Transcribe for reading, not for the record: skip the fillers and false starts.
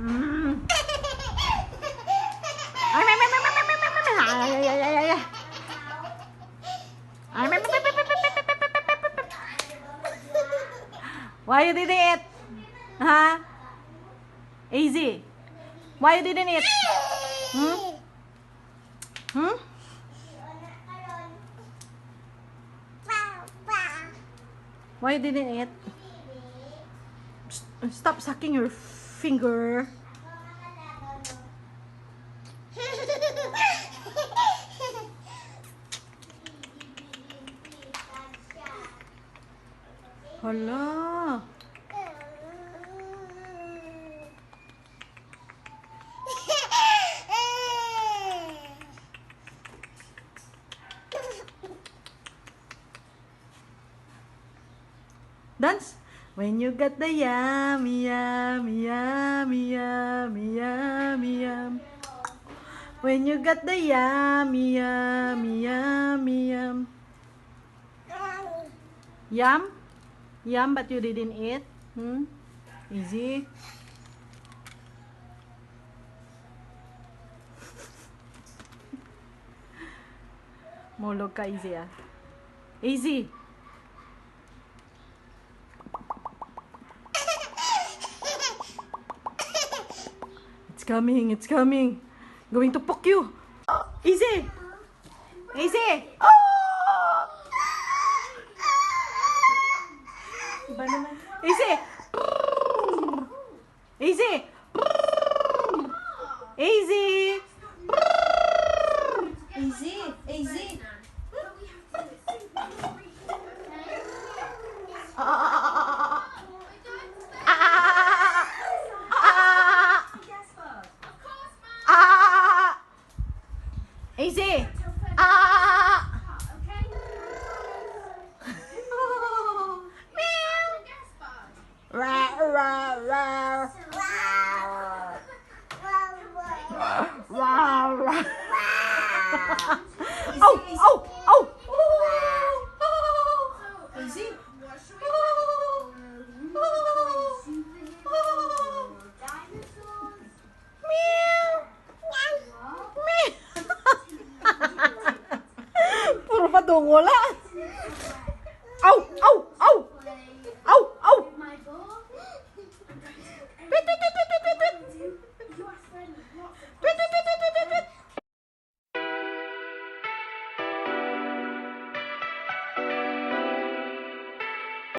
Mm. Ay, ay, ay, ay, ay, ay, ay, ay, ay, ay, ay. Ay, ay, ay, ay, ay, ay, ay. Why you didn't eat? Huh? Easy. Why you didn't eat? Hmm? Hmm? Why you didn't eat? Stop sucking your finger. Hala. Dance. When you got the yummy, yummy, yummy, yummy, yummy, yum. When you got the yummy, yummy, yummy, yum. Yum? Yum, but you didn't eat? Hmm? Easy. Mulog ka, Easy ah. Easy. It's coming, it's coming. Going to poke you. Easy. Easy. Oh! Iba naman. Easy. Easy. Easy. Easy, easy.